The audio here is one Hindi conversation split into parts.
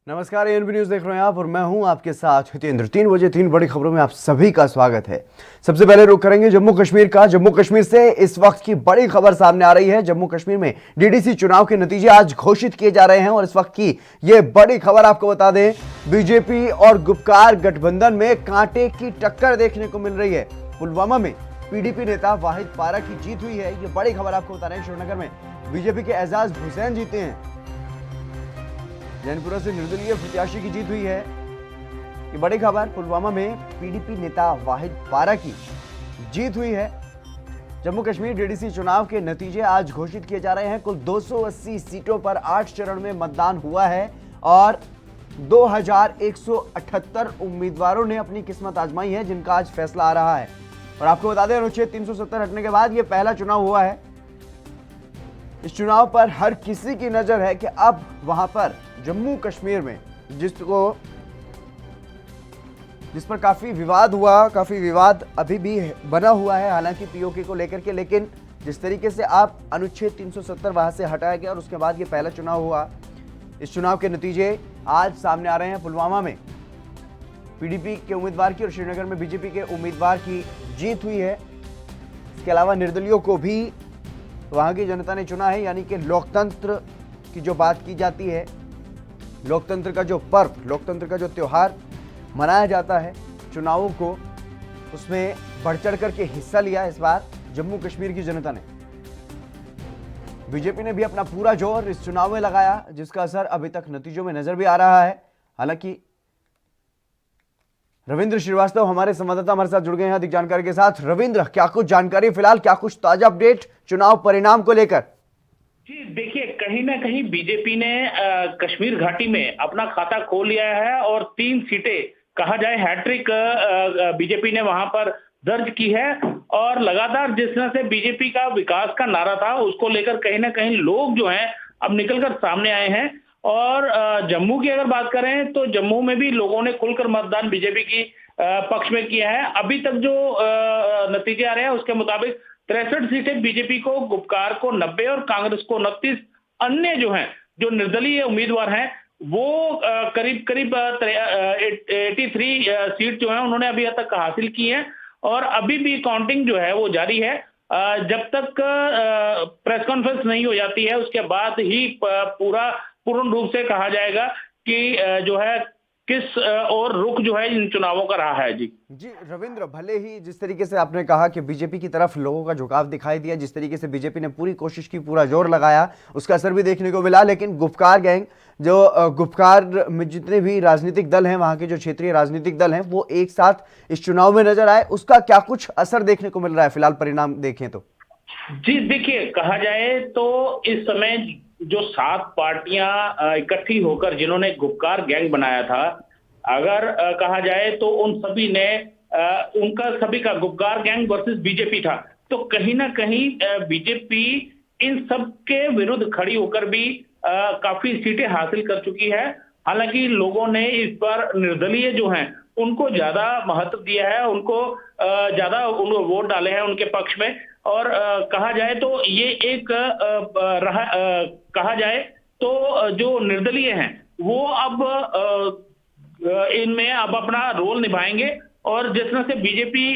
नमस्कार, एएनबी न्यूज देख रहे हैं आप और मैं हूं आपके साथ हितेंद्र। 3 बजे 3 बड़ी खबरों में आप सभी का स्वागत है। सबसे पहले रुख करेंगे जम्मू कश्मीर का। जम्मू कश्मीर से इस वक्त की बड़ी खबर सामने आ रही है। जम्मू कश्मीर में डीडीसी चुनाव के नतीजे आज घोषित किए जा रहे हैं और इस वक्त की ये बड़ी खबर आपको बता दें, बीजेपी और गुपकार गठबंधन में कांटे की टक्कर देखने को मिल रही है। पुलवामा में पीडीपी नेता वाहिद पारा की जीत हुई है। ये बड़ी खबर आपको बता रहे हैं। श्रीनगर में बीजेपी के एजाज हुसैन जीते हैं। जैनपुरा से निर्दलीय प्रत्याशी की जीत हुई है। ये बड़ी खबर, पुलवामा में पीडीपी नेता वाहिद पारा की जीत हुई है। जम्मू कश्मीर डीडीसी चुनाव के नतीजे आज घोषित किए जा रहे हैं। कुल 280 सीटों पर 8 चरण में मतदान हुआ है और 2178 उम्मीदवारों ने अपनी किस्मत आजमाई है, जिनका आज फैसला आ रहा है। और आपको बता दें, अनुच्छेद 370 हटने के बाद यह पहला चुनाव हुआ है। इस चुनाव पर हर किसी की नजर है कि अब वहां पर जम्मू कश्मीर में जिस पर काफी विवाद हुआ, काफी विवाद अभी भी बना हुआ है, हालांकि पीओके को लेकर के, लेकिन जिस तरीके से आप अनुच्छेद 370 वहां से हटाया गया और उसके बाद ये पहला चुनाव हुआ। इस चुनाव के नतीजे आज सामने आ रहे हैं। पुलवामा में पीडीपी के उम्मीदवार की और श्रीनगर में बीजेपी के उम्मीदवार की जीत हुई है। इसके अलावा निर्दलीयों को भी वहां की जनता ने चुना है, यानी कि लोकतंत्र की जो बात की जाती है, लोकतंत्र का जो पर्व, लोकतंत्र का जो त्योहार मनाया जाता है, चुनावों को उसमें बढ़ चढ़ करके हिस्सा लिया इस बार जम्मू कश्मीर की जनता ने। बीजेपी ने भी अपना पूरा जोर इस चुनाव में लगाया, जिसका असर अभी तक नतीजों में नजर भी आ रहा है। हालांकि रविंद्र श्रीवास्तव हमारे संवाददाता हमारे साथ जुड़ गए हैं अधिक जानकारी के साथ। रविंद्र, क्या कुछ जानकारी फिलहाल, क्या कुछ ताजा अपडेट चुनाव परिणाम को लेकर? जी देखिए, कहीं ना कहीं बीजेपी ने कश्मीर घाटी में अपना खाता खोल लिया है और 3 सीटें, कहा जाए हैट्रिक, बीजेपी ने वहां पर दर्ज की है। और लगातार जिस तरह से बीजेपी का विकास का नारा था, उसको लेकर कहीं ना कहीं लोग जो हैं अब निकलकर सामने आए हैं। और जम्मू की अगर बात करें तो जम्मू में भी लोगों ने खुलकर मतदान बीजेपी की पक्ष में किया है। अभी तक जो नतीजे आ रहे हैं उसके मुताबिक 63 सीटें बीजेपी को, गुपकार को 90 और कांग्रेस को 29। अन्य जो हैं, जो निर्दलीय उम्मीदवार हैं, वो करीब करीब 83 सीट जो है उन्होंने अभी तक हासिल की है। और अभी भी काउंटिंग जो है वो जारी है। जब तक प्रेस कॉन्फ्रेंस नहीं हो जाती है उसके बाद ही पूर्ण रूप से कहा जाएगा कि जो है किस और रुख जो है इन चुनावों का रहा है। जी रविंद्र, भले ही जिस तरीके से आपने कहा कि बीजेपी की तरफ लोगों का झुकाव दिखाई दिया, जिस तरीके से बीजेपी ने पूरी कोशिश की, पूरा जोर लगाया, उसका असर भी देखने को मिला, लेकिन गुपकार गैंग, जो गुपकार में जितने भी राजनीतिक दल हैं, वहां के जो क्षेत्रीय राजनीतिक दल हैं, वो एक साथ इस चुनाव में नजर आए, उसका क्या कुछ असर देखने को मिल रहा है फिलहाल परिणाम देखें तो? जी देखिए, कहा जाए तो इस समय जो 7 पार्टियां इकट्ठी होकर जिन्होंने गुपकार गैंग बनाया था, अगर कहा जाए तो उन सभी ने उनका सभी का गुपकार गैंग वर्सेस बीजेपी था। तो कहीं ना कहीं बीजेपी इन सब के विरुद्ध खड़ी होकर भी काफी सीटें हासिल कर चुकी है। हालांकि लोगों ने इस बार निर्दलीय जो हैं उनको ज्यादा महत्व दिया है, उनको ज्यादा उनको वोट डाले हैं उनके पक्ष में। और कहा जाए तो ये एक कहा जाए तो जो निर्दलीय हैं वो अब इनमें अब अपना रोल निभाएंगे। और जिस तरह से बीजेपी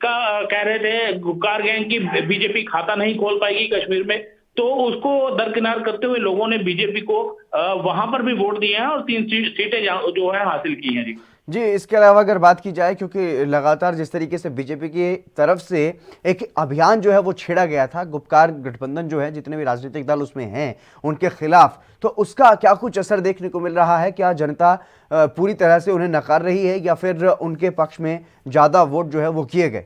का कह रहे थे गुपकार गैंग की बीजेपी खाता नहीं खोल पाएगी कश्मीर में, तो उसको दरकिनार करते हुए लोगों ने बीजेपी को वहां पर भी वोट दिए हैं और 3 सीटें जो है हासिल की हैं। जी, इसके अलावा अगर बात की जाए, क्योंकि लगातार जिस तरीके से बीजेपी की तरफ से एक अभियान जो है वो छेड़ा गया था, गुपकार गठबंधन जो है, जितने भी राजनीतिक दल उसमें हैं उनके खिलाफ, तो उसका क्या कुछ असर देखने को मिल रहा है? क्या जनता पूरी तरह से उन्हें नकार रही है या फिर उनके पक्ष में ज्यादा वोट जो है वो किए गए?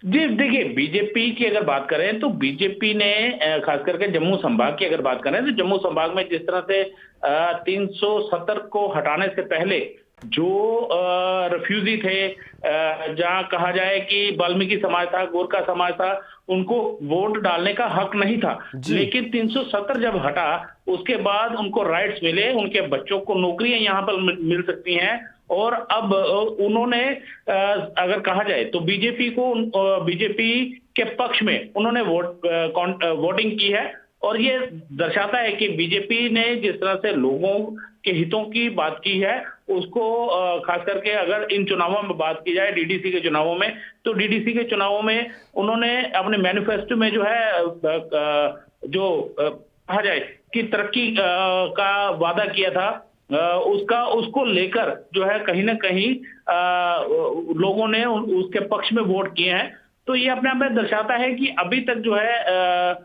जी देखिए, बीजेपी की अगर बात करें तो बीजेपी ने खास करके जम्मू संभाग की अगर बात करें तो जम्मू संभाग में जिस तरह से 370 को हटाने से पहले जो रिफ्यूजी थे, जहां कहा जाए कि वाल्मीकि समाज था, गोरखा समाज था, उनको वोट डालने का हक नहीं था। लेकिन 370 जब हटा उसके बाद उनको राइट्स मिले, उनके बच्चों को नौकरियां यहाँ पर मिल सकती हैं। और अब उन्होंने अगर कहा जाए तो बीजेपी के पक्ष में उन्होंने वोटिंग की है। और ये दर्शाता है कि बीजेपी ने जिस तरह से लोगों के हितों की बात की है, उसको खास करके अगर इन चुनावों में बात की जाए, डीडीसी के चुनावों में, तो डीडीसी के चुनावों में उन्होंने अपने मैनिफेस्टो में जो है कहा जाए कि तरक्की का वादा किया था, उसका उसको लेकर जो है कहीं ना कहीं लोगों ने उसके पक्ष में वोट किए हैं। तो ये अपने आप में दर्शाता है कि अभी तक जो है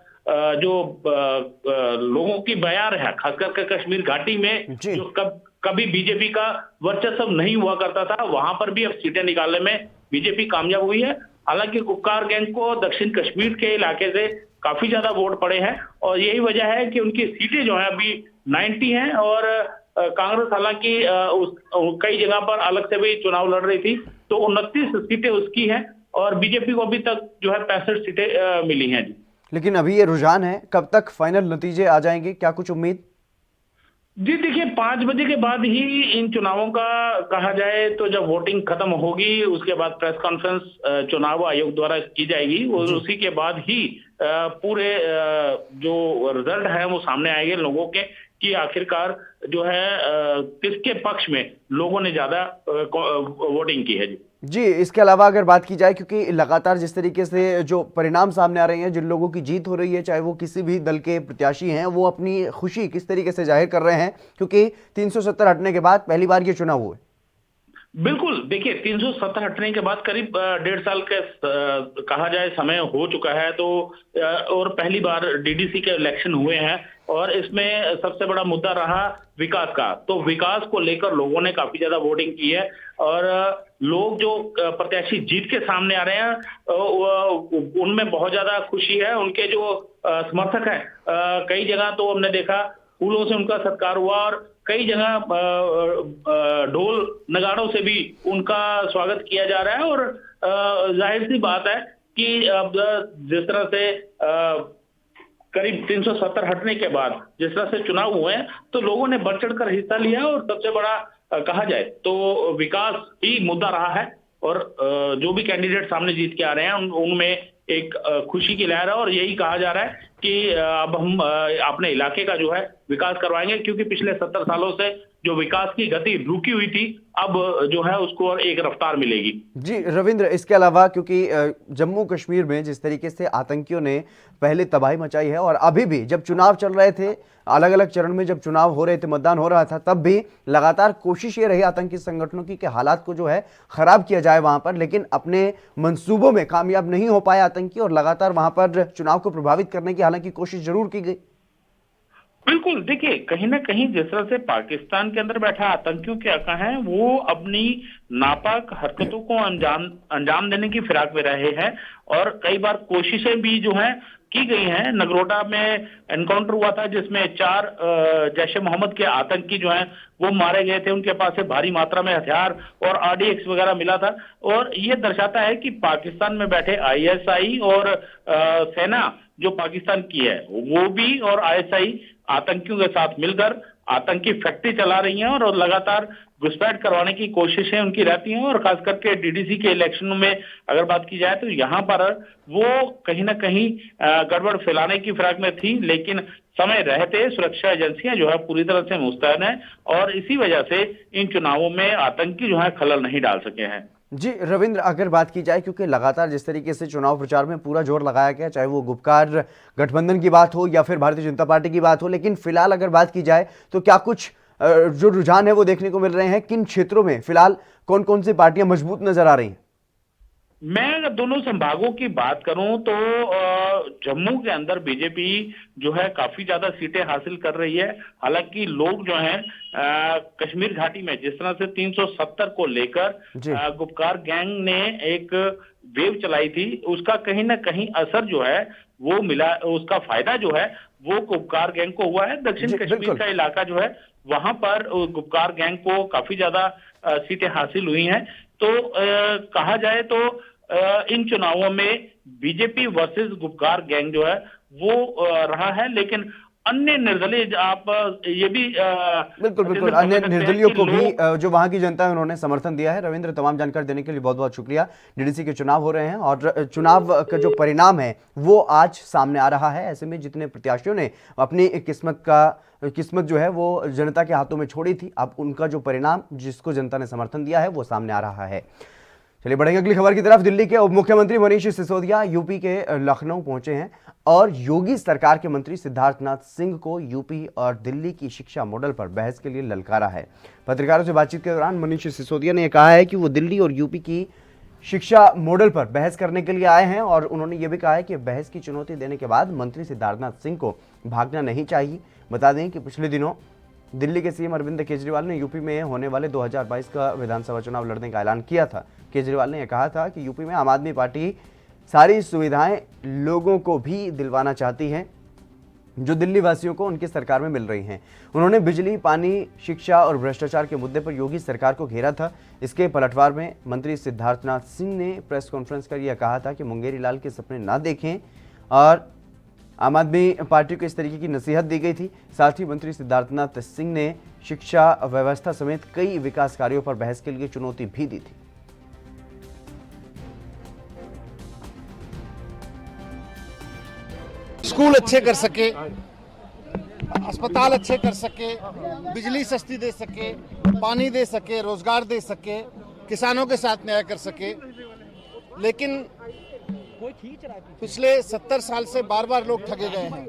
लोगों की बयार है, खास करके कश्मीर घाटी में जी। जो कभी बीजेपी का वर्चस्व नहीं हुआ करता था, वहां पर भी अब सीटें निकालने में बीजेपी कामयाब हुई है। हालांकि कुपकार गैंग को दक्षिण कश्मीर के इलाके से काफी ज्यादा वोट पड़े हैं और यही वजह है कि उनकी सीटें जो है अभी 90 हैं और कांग्रेस हालांकि कई जगह पर अलग से भी चुनाव लड़ रही थी, तो 29 सीटें उसकी हैं और बीजेपी को अभी तक जो है 65 सीटें मिली हैं जी। लेकिन अभी ये रुझान है, कब तक फाइनल नतीजे आ जाएंगे, क्या कुछ उम्मीद? जी देखिए, 5 बजे के बाद ही इन चुनावों का कहा जाए तो जब वोटिंग खत्म होगी उसके बाद प्रेस कॉन्फ्रेंस चुनाव आयोग द्वारा की जाएगी और जी। उसी के बाद ही पूरे जो रिजल्ट है वो सामने आएंगे लोगों के कि आखिरकार जो है किसके पक्ष में लोगों ने ज्यादा वोटिंग की है जी। जी, इसके अलावा अगर बात की जाए, क्योंकि लगातार जिस तरीके से जो परिणाम सामने आ रहे हैं, जिन लोगों की जीत हो रही है, चाहे वो किसी भी दल के प्रत्याशी हैं, वो अपनी खुशी किस तरीके से जाहिर कर रहे हैं, क्योंकि 370 हटने के बाद पहली बार ये चुनाव हुए। बिल्कुल, देखिए 370 हटने के बाद करीब 1.5 साल के कहा जाए समय हो चुका है, तो और पहली बार डीडीसी के इलेक्शन हुए हैं और इसमें सबसे बड़ा मुद्दा रहा विकास का। तो विकास को लेकर लोगों ने काफी ज्यादा वोटिंग की है और लोग जो प्रत्याशी जीत के सामने आ रहे हैं उनमें बहुत ज्यादा खुशी है। उनके जो समर्थक हैं, कई जगह तो हमने देखा फूलों से उनका सत्कार हुआ और कई जगह ढोल नगाड़ों से भी उनका स्वागत किया जा रहा है और जाहिर सी बात है कि अब जिस तरह से करीब 370 हटने के बाद जिस तरह से चुनाव हुए हैं, तो लोगों ने बढ़ चढ़कर हिस्सा लिया और सबसे बड़ा कहा जाए तो विकास ही मुद्दा रहा है और जो भी कैंडिडेट सामने जीत के आ रहे हैं उनमें एक खुशी की लहर है और यही कहा जा रहा है कि अब हम अपने इलाके का जो है विकास करवाएंगे, क्योंकि पिछले 70 सालों से जो विकास की गति रुकी हुई थी अब जो है उसको एक रफ्तार मिलेगी। जी रविंद्र, इसके अलावा क्योंकि जम्मू कश्मीर में जिस तरीके से आतंकियों ने पहले तबाही मचाई है और अभी भी जब चुनाव चल रहे थे, अलग अलग चरण में जब चुनाव हो रहे थे, मतदान हो रहा था, तब भी लगातार कोशिश ये रही आतंकी संगठनों की कि हालात को जो है खराब किया जाए वहां पर, लेकिन अपने मंसूबों में कामयाब नहीं हो पाए आतंकी और लगातार वहां पर चुनाव को प्रभावित करने की हालांकि कोशिश जरूर की गई। बिल्कुल, देखिए कहीं ना कहीं जिस तरह से पाकिस्तान के अंदर बैठा आतंकियों क्या कहें, वो अपनी नापाक हरकतों को अंजाम देने की फिराक में रहे हैं और कई बार कोशिशें भी जो हैं की गई हैं। नगरोटा में एनकाउंटर हुआ था जिसमें 4 जैश ए मोहम्मद के आतंकी जो हैं वो मारे गए थे, उनके पास से भारी मात्रा में हथियार और आरडीएक्स वगैरह मिला था और ये दर्शाता है कि पाकिस्तान में बैठे आईएसआई और सेना जो पाकिस्तान की है वो भी और आईएसआई आतंकियों के साथ मिलकर आतंकी फैक्ट्री चला रही हैं और लगातार घुसपैठ करवाने की कोशिशें उनकी रहती हैं और खास करके डीडीसी के इलेक्शनों में अगर बात की जाए तो यहाँ पर वो कहीं ना कहीं गड़बड़ फैलाने की फिराक में थी, लेकिन समय रहते सुरक्षा एजेंसियां जो है पूरी तरह से मुस्तैद हैं और इसी वजह से इन चुनावों में आतंकी जो है खलल नहीं डाल सके हैं। जी रविंद्र, अगर बात की जाए, क्योंकि लगातार जिस तरीके से चुनाव प्रचार में पूरा जोर लगाया गया, चाहे वो गुपकार गठबंधन की बात हो या फिर भारतीय जनता पार्टी की बात हो, लेकिन फिलहाल अगर बात की जाए तो क्या कुछ जो रुझान है वो देखने को मिल रहे हैं? किन क्षेत्रों में फिलहाल कौन कौन सी पार्टियां मजबूत नजर आ रही हैं? मैं अगर दोनों संभागों की बात करूं तो जम्मू के अंदर बीजेपी जो है काफी ज्यादा सीटें हासिल कर रही है। हालांकि लोग जो हैं कश्मीर घाटी में जिस तरह से 370 को लेकर गुपकार गैंग ने एक वेव चलाई थी, उसका कहीं ना कहीं असर जो है वो मिला, उसका फायदा जो है वो गुपकार गैंग को हुआ है। दक्षिण कश्मीर का इलाका जो है वहां पर गुपकार गैंग को काफी ज्यादा सीटें हासिल हुई हैं। तो कहा जाए तो इन चुनावों में बीजेपी वर्सेस गुपकार गैंग जो है वो रहा है, लेकिन अन्य निर्दलीय आप ये भी बिल्कुल बिल्कुल समझ अन्य सकते हैं निर्दलियों कि को भी लोग जो वहां की जनता है उन्होंने समर्थन दिया है। रविंद्र, तमाम जानकारी देने के लिए बहुत बहुत शुक्रिया। डीडीसी के चुनाव हो रहे हैं और चुनाव का जो परिणाम है वो आज सामने आ रहा है। ऐसे में जितने प्रत्याशियों ने अपनी किस्मत जो है वो जनता के हाथों में छोड़ी थी, अब उनका जो परिणाम, जिसको जनता ने समर्थन दिया है, वो सामने आ रहा है। चलिए बढ़ेंगे अगली खबर की तरफ। दिल्ली के उप मुख्यमंत्री मनीष सिसोदिया यूपी के लखनऊ पहुंचे हैं और योगी सरकार के मंत्री सिद्धार्थनाथ सिंह को यूपी और दिल्ली की शिक्षा मॉडल पर बहस के लिए ललकारा है। पत्रकारों से बातचीत के दौरान मनीष सिसोदिया ने कहा है कि वो दिल्ली और यूपी की शिक्षा मॉडल पर बहस करने के लिए आए हैं और उन्होंने ये भी कहा है कि बहस की चुनौती देने के बाद मंत्री सिद्धार्थनाथ सिंह को भागना नहीं चाहिए। बता दें कि पिछले दिनों दिल्ली के सीएम अरविंद केजरीवाल ने यूपी में होने वाले 2022 का विधानसभा चुनाव लड़ने का ऐलान किया था। केजरीवाल ने यह कहा था कि यूपी में आम आदमी पार्टी सारी सुविधाएं लोगों को भी दिलवाना चाहती है जो दिल्ली वासियों को उनकी सरकार में मिल रही हैं। उन्होंने बिजली, पानी, शिक्षा और भ्रष्टाचार के मुद्दे पर योगी सरकार को घेरा था। इसके पलटवार में मंत्री सिद्धार्थनाथ सिंह ने प्रेस कॉन्फ्रेंस कर यह कहा था कि मुंगेरी लाल के सपने ना देखें और आम आदमी पार्टी को इस तरीके की नसीहत दी गई थी। साथ ही मंत्री सिद्धार्थनाथ सिंह ने शिक्षा व्यवस्था समेत कई विकास कार्यों पर बहस के लिए चुनौती भी दी थी। स्कूल अच्छे कर सके, अस्पताल अच्छे कर सके, बिजली सस्ती दे सके, पानी दे सके, रोजगार दे सके, किसानों के साथ न्याय कर सके। लेकिन पिछले 70 साल से बार बार लोग ठगे गए हैं।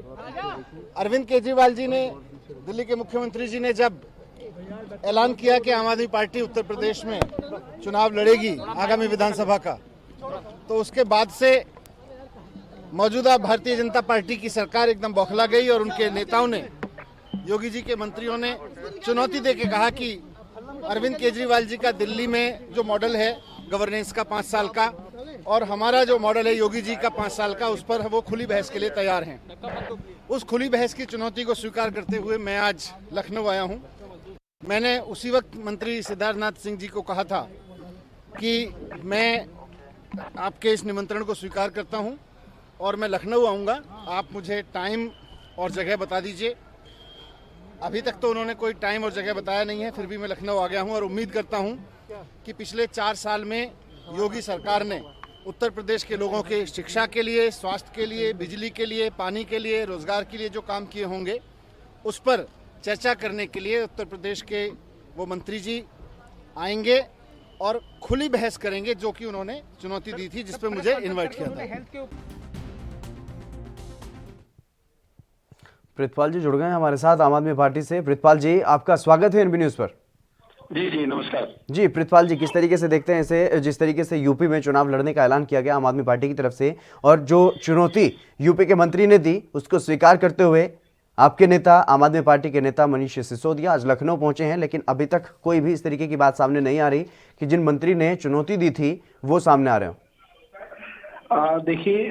अरविंद केजरीवाल जी ने, दिल्ली के मुख्यमंत्री जी ने जब ऐलान किया कि आम आदमी पार्टी उत्तर प्रदेश में चुनाव लड़ेगी आगामी विधानसभा का, तो उसके बाद से मौजूदा भारतीय जनता पार्टी की सरकार एकदम बौखला गई और उनके नेताओं ने, योगी जी के मंत्रियों ने चुनौती देके कहा कि अरविंद केजरीवाल जी का दिल्ली में जो मॉडल है गवर्नेंस का 5 साल का और हमारा जो मॉडल है योगी जी का 5 साल का, उस पर वो खुली बहस के लिए तैयार हैं। उस खुली बहस की चुनौती को स्वीकार करते हुए मैं आज लखनऊ आया हूँ। मैंने उसी वक्त मंत्री सिद्धार्थनाथ सिंह जी को कहा था कि मैं आपके इस निमंत्रण को स्वीकार करता हूँ और मैं लखनऊ आऊँगा, आप मुझे टाइम और जगह बता दीजिए। अभी तक तो उन्होंने कोई टाइम और जगह बताया नहीं है, फिर भी मैं लखनऊ आ गया हूँ और उम्मीद करता हूँ कि पिछले 4 साल में योगी सरकार ने उत्तर प्रदेश के लोगों के शिक्षा के लिए, स्वास्थ्य के लिए, बिजली के लिए, पानी के लिए, रोजगार के लिए जो काम किए होंगे उस पर चर्चा करने के लिए उत्तर प्रदेश के वो मंत्री जी आएंगे और खुली बहस करेंगे, जो कि उन्होंने चुनौती दी थी, जिस पर मुझे इन्वाइट किया था। प्रितपाल जी जुड़ गए हैं हमारे साथ आम आदमी पार्टी से। प्रितपाल जी, आपका स्वागत है एनबी न्यूज पर। जी जी नमस्कार जी प्रितपाल जी, किस तरीके से देखते हैं इसे, जिस तरीके से यूपी में चुनाव लड़ने का ऐलान किया गया आम आदमी पार्टी की तरफ से और जो चुनौती यूपी के मंत्री ने दी उसको स्वीकार करते हुए आपके नेता, आम आदमी पार्टी के नेता मनीष सिसोदिया आज लखनऊ पहुंचे हैं, लेकिन अभी तक कोई भी इस तरीके की बात सामने नहीं आ रही कि जिन मंत्री ने चुनौती दी थी वो सामने आ रहे हो। देखिए,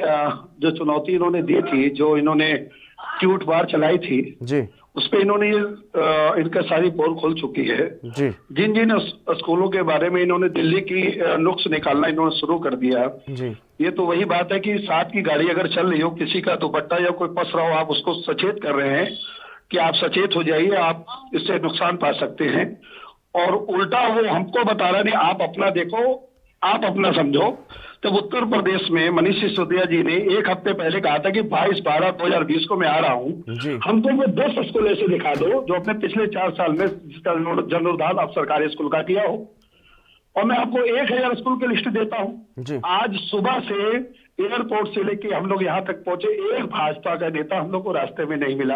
जो चुनौती इन्होंने दी थी, जो इन्होंने ट्वीट वार चलाई थी जी, उस पे इन्होंने इनका सारी पोल खुल चुकी है जी, जिन जिन स्कूलों के बारे में इन्होंने दिल्ली की नुक्स निकालना इन्होंने शुरू कर दिया जी, ये तो वही बात है कि साथ की गाड़ी अगर चल रही हो, किसी का दुपट्टा या कोई पस रहा हो, आप उसको सचेत कर रहे हैं कि आप सचेत हो जाइए, आप इससे नुकसान पा सकते हैं। और उल्टा वो हमको बता रहा नहीं, आप अपना देखो, आप अपना समझो। तो उत्तर प्रदेश में मनीष सिसोदिया जी ने 1 हफ्ते पहले कहा था कि 22/12/2020 को मैं आ रहा हूँ, हमको वो 10 स्कूल ऐसे दिखा दो जो अपने पिछले 4 साल में जिसका जीर्णोद्धार आप सरकारी स्कूल का किया हो, और मैं आपको 1000 स्कूल की लिस्ट देता हूँ। आज सुबह से एयरपोर्ट से लेके हम लोग यहाँ तक पहुंचे, एक भाजपा का नेता हम लोग को रास्ते में नहीं मिला।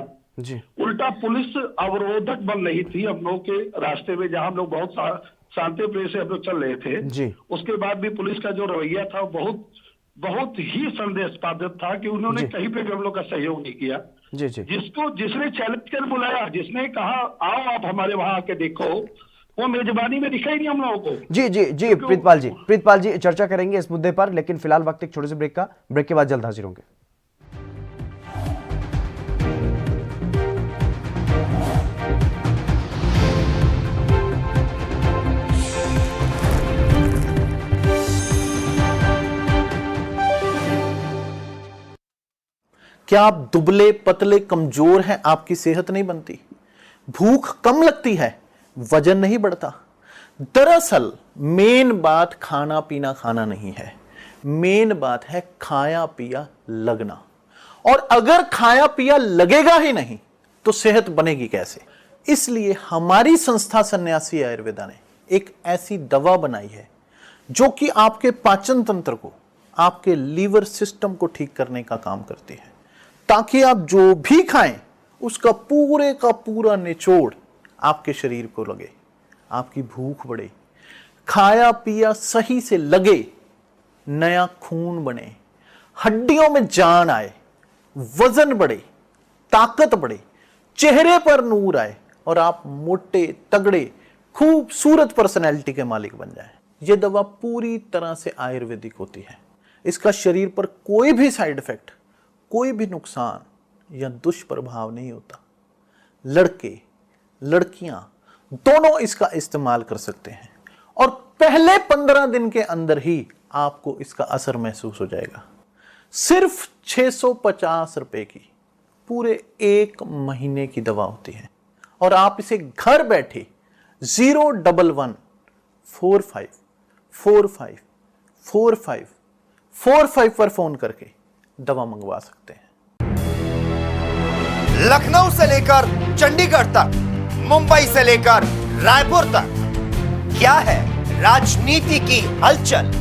उल्टा पुलिस अवरोधक बन रही थी हम लोग के रास्ते में, जहां हम लोग बहुत शांति प्रिय से हम लोग चल रहे थे। उसके बाद भी पुलिस का जो रवैया था बहुत बहुत ही संदेहास्पद था कि उन्होंने कहीं पे भी हम लोग का सहयोग नहीं किया। जिसने चैलेंज कर बुलाया, जिसने कहा आओ आप हमारे वहां आके देखो, वो मेजबानी में दिखा ही नहीं हम लोगों को। जी प्रीतपाल जी चर्चा करेंगे इस मुद्दे पर, लेकिन फिलहाल वक्त एक छोटे से ब्रेक के बाद जल्द हाजिर होंगे। क्या आप दुबले पतले कमजोर हैं, आपकी सेहत नहीं बनती? भूख कम लगती है, वजन नहीं बढ़ता? दरअसल मेन बात खाना पीना खाना नहीं है, मेन बात है खाया पिया लगना। और अगर खाया पिया लगेगा ही नहीं तो सेहत बनेगी कैसे? इसलिए हमारी संस्था सन्यासी आयुर्वेदा ने एक ऐसी दवा बनाई है जो कि आपके पाचन तंत्र को, आपके लीवर सिस्टम को ठीक करने का काम करती है, ताकि आप जो भी खाएं उसका पूरे का पूरा निचोड़ आपके शरीर को लगे, आपकी भूख बढ़े, खाया पिया सही से लगे, नया खून बने, हड्डियों में जान आए, वजन बढ़े, ताकत बढ़े, चेहरे पर नूर आए और आप मोटे तगड़े खूबसूरत पर्सनैलिटी के मालिक बन जाएं। यह दवा पूरी तरह से आयुर्वेदिक होती है। इसका शरीर पर कोई भी साइड इफेक्ट, कोई भी नुकसान या दुष्प्रभाव नहीं होता। लड़के लड़कियां दोनों इसका इस्तेमाल कर सकते हैं और पहले 15 दिन के अंदर ही आपको इसका असर महसूस हो जाएगा। सिर्फ 650 रुपए की पूरे 1 महीने की दवा होती है और आप इसे घर बैठे 01145454545 पर फोन करके दवा मंगवा सकते हैं। लखनऊ से लेकर चंडीगढ़ तक, मुंबई से लेकर रायपुर तक, क्या है राजनीति की हलचल।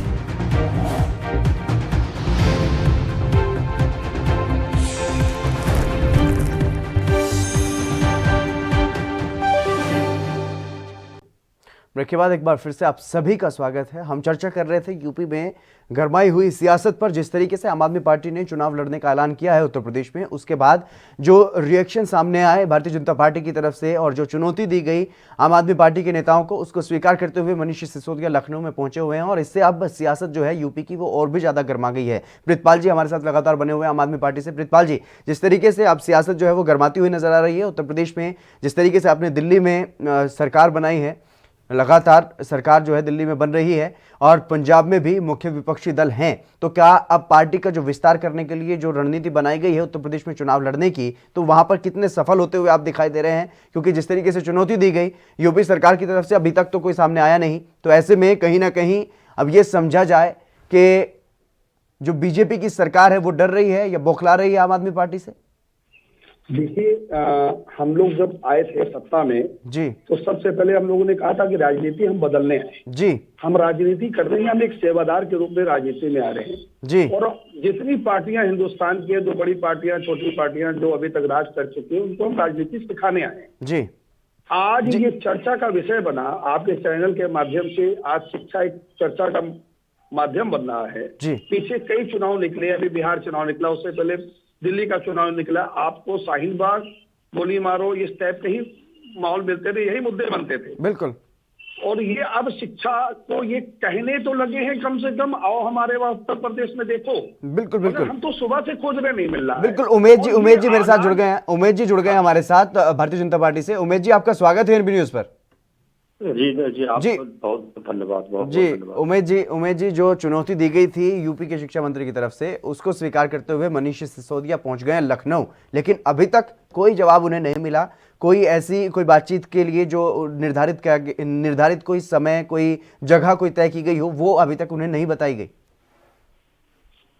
ब्रेक के बाद एक बार फिर से आप सभी का स्वागत है। हम चर्चा कर रहे थे यूपी में गरमाई हुई सियासत पर। जिस तरीके से आम आदमी पार्टी ने चुनाव लड़ने का ऐलान किया है उत्तर प्रदेश में, उसके बाद जो रिएक्शन सामने आए भारतीय जनता पार्टी की तरफ से और जो चुनौती दी गई आम आदमी पार्टी के नेताओं को, उसको स्वीकार करते हुए मनीष सिसोदिया लखनऊ में पहुंचे हुए हैं और इससे अब सियासत जो है यूपी की वो और भी ज्यादा गर्मा गई है। प्रितपाल जी हमारे साथ लगातार बने हुए हैं आम आदमी पार्टी से। प्रितपाल जी, जिस तरीके से अब सियासत जो है वो गर्माती हुई नजर आ रही है उत्तर प्रदेश में, जिस तरीके से आपने दिल्ली में सरकार बनाई है, लगातार सरकार जो है दिल्ली में बन रही है और पंजाब में भी मुख्य विपक्षी दल हैं, तो क्या अब पार्टी का जो विस्तार करने के लिए जो रणनीति बनाई गई है उत्तर प्रदेश में चुनाव लड़ने की, तो वहां पर कितने सफल होते हुए आप दिखाई दे रहे हैं? क्योंकि जिस तरीके से चुनौती दी गई यूपी सरकार की तरफ से अभी तक तो कोई सामने आया नहीं, तो ऐसे में कहीं ना कहीं अब ये समझा जाए कि जो बीजेपी की सरकार है वो डर रही है या बौखला रही है आम आदमी पार्टी से। देखिए, हम लोग जब आए थे सत्ता में जी, तो सबसे पहले हम लोगों ने कहा था कि राजनीति हम बदलने आए जी, हम राजनीति कर रहे हैं, हम एक सेवादार के रूप में राजनीति में आ रहे हैं जी, और जितनी पार्टियां हिंदुस्तान की है, जो बड़ी पार्टियां, छोटी पार्टियां जो अभी तक राज कर चुकी है, उनको हम राजनीति सिखाने आए हैं। जी, आज ये चर्चा का विषय बना, आपके चैनल के माध्यम से आज शिक्षा एक चर्चा का माध्यम बन रहा है। जी। पीछे कई चुनाव निकले, अभी बिहार चुनाव निकला, उससे पहले दिल्ली का चुनाव निकला। आपको शाहीन बाग, गोली मारो, इस टाइप के ही माहौल मिलते थे, यही मुद्दे बनते थे। बिल्कुल। और ये अब शिक्षा को ये कहने तो लगे हैं कम से कम, आओ हमारे वहाँ उत्तर प्रदेश में देखो। बिल्कुल बिल्कुल, हम तो सुबह से खोज रहे, नहीं मिल रहा है। बिल्कुल। उमेश जी मेरे साथ जुड़ गए हैं। उमेश जी जुड़ गए हैं हमारे साथ भारतीय जनता पार्टी से। उमेश जी, आपका स्वागत है एनबी न्यूज पर। जी आपको जी। बहुत धन्यवाद। बहुत जी धन्यवाद। उमेश जी, जो चुनौती दी गई थी यूपी के शिक्षा मंत्री की तरफ से, उसको स्वीकार करते हुए मनीष सिसोदिया पहुंच गए हैं लखनऊ, लेकिन अभी तक कोई जवाब उन्हें नहीं मिला। कोई बातचीत के लिए जो निर्धारित कोई समय, कोई जगह कोई तय की गई हो, वो अभी तक उन्हें नहीं बताई गई।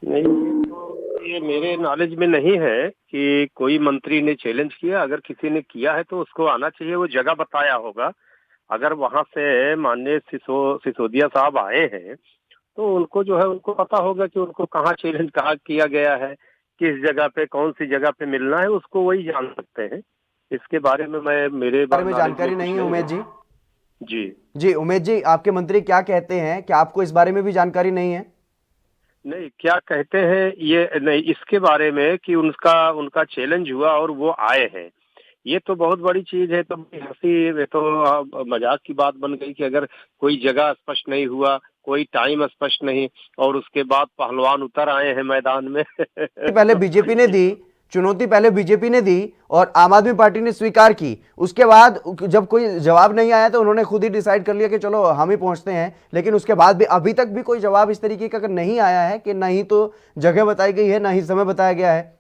नहीं, तो ये मेरे नॉलेज में नहीं है कि कोई मंत्री ने चैलेंज किया। अगर किसी ने किया है तो उसको आना चाहिए, वो जगह बताया होगा। अगर वहां से माननीय सिसोदिया साहब आए हैं तो उनको जो है उनको पता होगा कि उनको कहाँ चैलेंज कहाँ किया गया है, किस जगह पे, कौन सी जगह पे मिलना है, उसको वही जान सकते हैं। इसके बारे में मेरे बारे में जानकारी नहीं है उमेश जी। जी उमेश जी, आपके मंत्री क्या कहते हैं? क्या आपको इस बारे में भी जानकारी नहीं है? नहीं, क्या कहते हैं ये नहीं, इसके बारे में कि उनका चैलेंज हुआ और वो आए हैं, ये तो बहुत बड़ी चीज है। तो हंसी, तो मजाक की बात बन गई कि अगर कोई जगह स्पष्ट नहीं हुआ, कोई टाइम स्पष्ट नहीं, और उसके बाद पहलवान उतर आए हैं मैदान में। पहले बीजेपी ने दी चुनौती, पहले बीजेपी ने दी और आम आदमी पार्टी ने स्वीकार की। उसके बाद जब कोई जवाब नहीं आया तो उन्होंने खुद ही डिसाइड कर लिया कि चलो हम ही पहुंचते हैं। लेकिन उसके बाद भी अभी तक भी कोई जवाब इस तरीके का अगर नहीं आया है कि ना ही तो जगह बताई गई है, ना ही समय बताया गया है।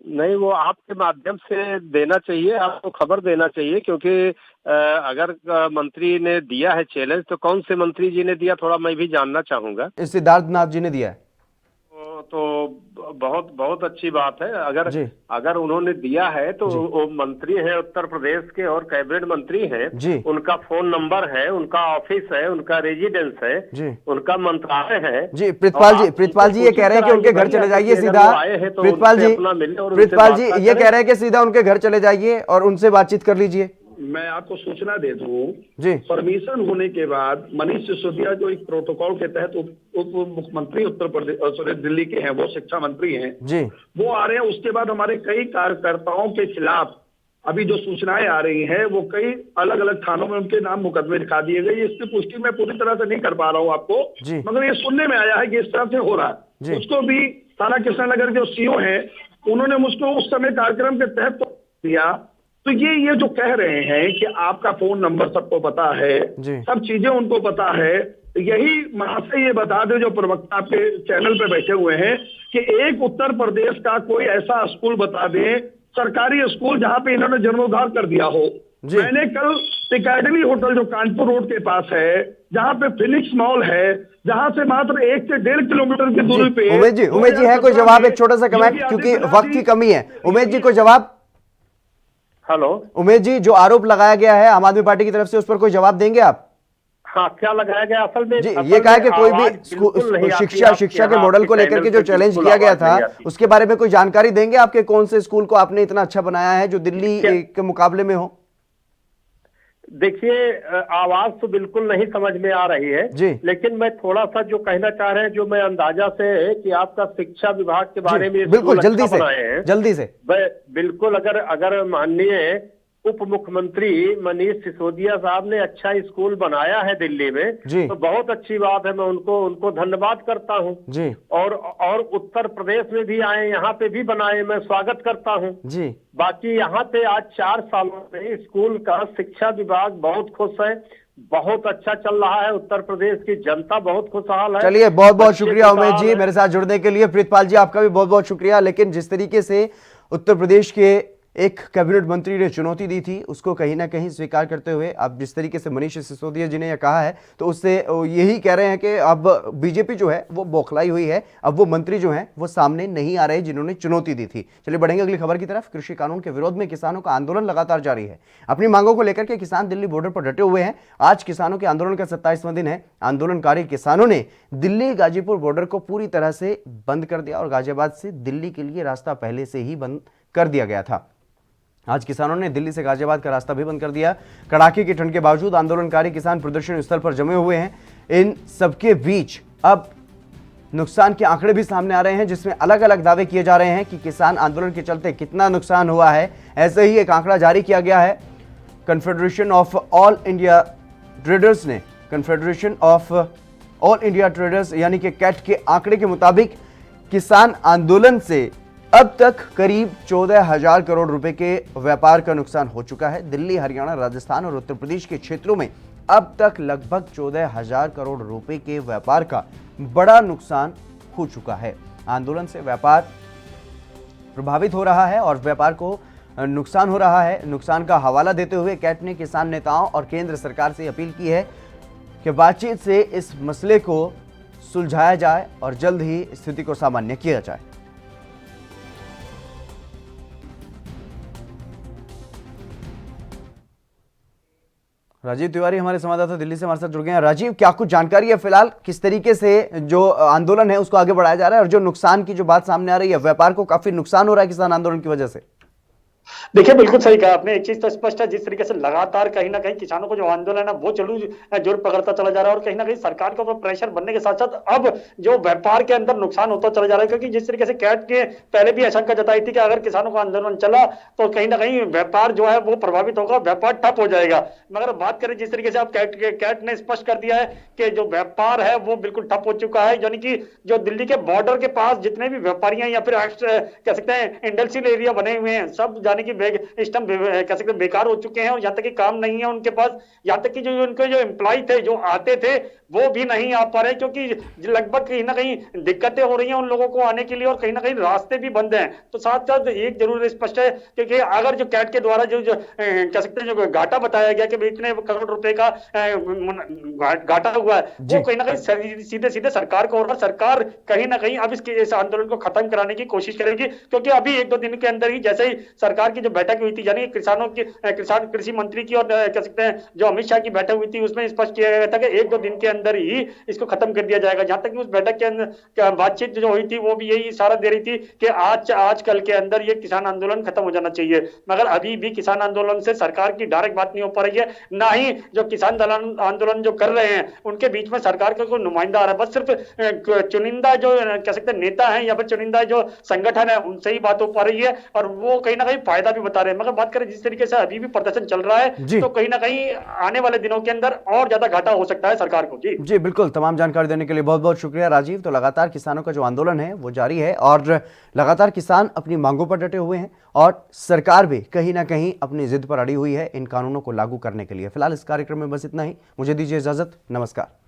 नहीं, वो आपके माध्यम से देना चाहिए, आपको खबर देना चाहिए, क्योंकि अगर मंत्री ने दिया है चैलेंज तो कौन से मंत्री जी ने दिया, थोड़ा मैं भी जानना चाहूंगा। सिद्धार्थ नाथ जी ने दिया है। तो बहुत बहुत अच्छी बात है। जी। अगर उन्होंने दिया है तो वो मंत्री है उत्तर प्रदेश के और कैबिनेट मंत्री हैं जी। उनका फोन नंबर है, उनका ऑफिस है, उनका रेजिडेंस है जी। उनका मंत्रालय है। जी प्रितपाल जी ये कह रहे हैं कि उनके घर चले जाइए सीधा। प्रितपाल जी ये कह रहे हैं कि सीधा उनके घर चले जाइए और उनसे बातचीत कर लीजिए। मैं आपको सूचना दे दूं जी। परमिशन होने के बाद मनीष सिसोदिया जो एक प्रोटोकॉल के तहत उप मुख्यमंत्री उत्तर प्रदेश दिल्ली के हैं, वो शिक्षा मंत्री हैं जी, वो आ रहे हैं। उसके बाद हमारे कई कार्यकर्ताओं के खिलाफ अभी जो सूचनाएं आ रही हैं वो कई अलग अलग थानों में उनके नाम मुकदमे लिखा दिए गए। इसकी पुष्टि मैं पूरी तरह से नहीं कर पा रहा हूँ आपको, मगर ये सुनने में आया है कि इस तरह से हो रहा है। उसको भी थाना कृष्णनगर के सीओ हैं, उन्होंने मुझको उस समय कार्यक्रम के तहत दिया। तो ये जो कह रहे हैं कि आपका फोन नंबर सबको पता है, सब चीजें उनको पता है, यही महाशय ये बता दे जो प्रवक्ता आपके चैनल पे बैठे हुए हैं कि एक उत्तर प्रदेश का कोई ऐसा स्कूल बता दें, सरकारी स्कूल जहां पे इन्होंने जीर्णोद्धार कर दिया हो। मैंने कल एकेडमी होटल जो कानपुर रोड के पास है, जहां पे फिनिक्स मॉल है, जहां से मात्र 1 से 1.5 किलोमीटर की दूरी पे। उमेश जी है कोई जवाब? एक छोटा सा कमेंट क्योंकि वक्त की कमी है। उमेश जी कोई जवाब? हेलो उमेश जी, जो आरोप लगाया गया है आम आदमी पार्टी की तरफ से, उस पर कोई जवाब देंगे आप? हाँ, क्या लगाया गया? असल में जी ये कहा कि कोई भी शिक्षा के मॉडल को लेकर के जो चैलेंज किया गया था उसके बारे में कोई जानकारी देंगे आपके कौन से स्कूल को आपने इतना अच्छा बनाया है जो दिल्ली के मुकाबले में हो? देखिए, आवाज तो बिल्कुल नहीं समझ में आ रही है जी, लेकिन मैं थोड़ा सा जो कहना चाह रहे हैं, जो मैं अंदाजा से है कि आपका शिक्षा विभाग के बारे में बिल्कुल जल्दी से बिल्कुल अगर माननीय उप मुख्यमंत्री मनीष सिसोदिया साहब ने अच्छा स्कूल बनाया है दिल्ली में तो बहुत अच्छी बात है। मैं उनको धन्यवाद करता हूं जी। और उत्तर प्रदेश में भी आए, यहाँ पे भी बनाए, मैं स्वागत करता हूं जी। बाकी यहाँ पे आज 4 सालों से स्कूल का शिक्षा विभाग बहुत खुश है, बहुत अच्छा चल रहा है। उत्तर प्रदेश की जनता बहुत खुशहाल है। चलिए बहुत बहुत शुक्रिया उमेश जी मेरे साथ जुड़ने के लिए। प्रितपाल जी आपका भी बहुत बहुत शुक्रिया। लेकिन जिस तरीके से उत्तर प्रदेश के एक कैबिनेट मंत्री ने चुनौती दी थी उसको कहीं ना कहीं स्वीकार करते हुए अब जिस तरीके से मनीष सिसोदिया जी ने यह कहा है तो उससे यही कह रहे हैं कि अब बीजेपी जो है वो बौखलाई हुई है, अब वो मंत्री जो हैं वो सामने नहीं आ रहे जिन्होंने चुनौती दी थी। चलिए बढ़ेंगे अगली खबर की तरफ। कृषि कानून के विरोध में किसानों का आंदोलन लगातार जारी है। अपनी मांगों को लेकर के किसान दिल्ली बॉर्डर पर डटे हुए हैं। आज किसानों के आंदोलन का 27वां दिन है। आंदोलनकारी किसानों ने दिल्ली गाजीपुर बॉर्डर को पूरी तरह से बंद कर दिया और गाजियाबाद से दिल्ली के लिए रास्ता पहले से ही बंद कर दिया गया था। आज किसानों ने दिल्ली से गाजियाबाद का रास्ता भी बंद कर दिया। कड़ाके की ठंड के बावजूद आंदोलनकारी किसान प्रदर्शन स्थल पर जमे हुए हैं। इन सबके बीच अब नुकसान के आंकड़े भी सामने आ रहे हैं जिसमें अलग अलग दावे किए जा रहे हैं कि किसान आंदोलन के चलते कितना नुकसान हुआ है। ऐसे ही एक आंकड़ा जारी किया गया है Confederation of All India Traders ने। Confederation of All India Traders यानी कि कैट के आंकड़े के मुताबिक किसान आंदोलन से अब तक करीब 14,000 करोड़ रुपए के व्यापार का नुकसान हो चुका है। दिल्ली, हरियाणा, राजस्थान और उत्तर प्रदेश के क्षेत्रों में अब तक लगभग 14,000 करोड़ रुपए के व्यापार का बड़ा नुकसान हो चुका है। आंदोलन से व्यापार प्रभावित हो रहा है और व्यापार को नुकसान हो रहा है। नुकसान का हवाला देते हुए कैट ने किसान नेताओं और केंद्र सरकार से अपील की है कि बातचीत से इस मसले को सुलझाया जाए और जल्द ही स्थिति को सामान्य किया जाए। राजीव तिवारी हमारे संवाददाता दिल्ली से हमारे साथ जुड़ गए हैं। राजीव, क्या कुछ जानकारी है फिलहाल किस तरीके से जो आंदोलन है उसको आगे बढ़ाया जा रहा है और जो नुकसान की जो बात सामने आ रही है, व्यापार को काफी नुकसान हो रहा है किसान आंदोलन की वजह से? देखिए, बिल्कुल सही कहा आपने। एक चीज तो स्पष्ट है, जिस तरीके से लगातार कहीं ना कहीं किसानों को जो आंदोलन है वो जोर पकड़ता चला जा रहा है और कहीं ना कहीं सरकार के ऊपर प्रेशर बनने के साथ साथ अब जो व्यापार के अंदर नुकसान होता चला जा रहा है। क्योंकि जिस तरीके से कैट के पहले भी आशंका जताई थी कि अगर किसानों का आंदोलन चला तो कहीं ना कहीं व्यापार जो है वो प्रभावित होगा, व्यापार ठप हो जाएगा। मगर बात करें जिस तरीके से अब कैट ने स्पष्ट कर दिया है कि जो व्यापार है वो बिल्कुल ठप हो चुका है। यानी कि जो दिल्ली के बॉर्डर के पास जितने भी व्यापारियां या फिर कह सकते हैं इंडस्ट्रियल एरिया बने हुए हैं सब बताने की इस टाइम कह सकते बेकार हो चुके हैं, और यहाँ तक कि काम नहीं है उनके पास, यहाँ तक कि जो उनके जो एम्प्लॉय थे जो आते थे वो भी नहीं आ पा रहे, क्योंकि लगभग कहीं ना कहीं दिक्कतें हो रही हैं उन लोगों को आने के लिए, और कहीं ना कहीं रास्ते भी बंद हैं। तो साथ साथ एक जरूर स्पष्ट है कि अगर जो कैट के द्वारा जो कह सकते हैं जो घाटा बताया गया कि इतने करोड़ रुपए का घाटा हुआ है, वो कहीं ना कहीं सीधे सीधे सरकार को, और सरकार कहीं ना कहीं अब इस आंदोलन को खत्म कराने की कोशिश करेगी, क्योंकि अभी 1-2 दिन के अंदर ही जैसे ही सरकार की जो बैठक हुई थी, यानी किसानों की कृषि मंत्री की और कह सकते हैं जो अमित शाह की बैठक हुई थी, उसमें स्पष्ट किया गया था कि 1-2 दिन के अंदर ही इसको खत्म कर दिया जाएगा। जहां तक कि उस बैठक के अंदर बातचीत जो हुई थी वो भी यही इशारा दे रही थी कि आज कल के अंदर ये किसान आंदोलन खत्म हो जाना चाहिए, मगर अभी भी किसान आंदोलन से सरकार की डायरेक्ट बात नहीं हो पा रही है, ना ही जो किसान आंदोलन जो कर रहे हैं उनके बीच में सरकार का कोई नुमाइंदा आ रहा है। बस सिर्फ चुनिंदा जो कह सकते हैं नेता हैं या फिर चुनिंदा जो संगठन है उनसे ही बात हो पा रही है, और वो कहीं ना कहीं फायदा भी बता रहे हैं। मगर बात करें जिस तरीके से अभी भी प्रदर्शन चल रहा है, तो कहीं ना कहीं आने वाले दिनों के अंदर और ज्यादा घाटा हो सकता है सरकार को। जी बिल्कुल, तमाम जानकारी देने के लिए बहुत बहुत शुक्रिया राजीव। तो लगातार किसानों का जो आंदोलन है वो जारी है, और लगातार किसान अपनी मांगों पर डटे हुए हैं, और सरकार भी कहीं ना कहीं अपनी जिद पर अड़ी हुई है इन कानूनों को लागू करने के लिए। फिलहाल इस कार्यक्रम में बस इतना ही, मुझे दीजिए इजाजत, नमस्कार।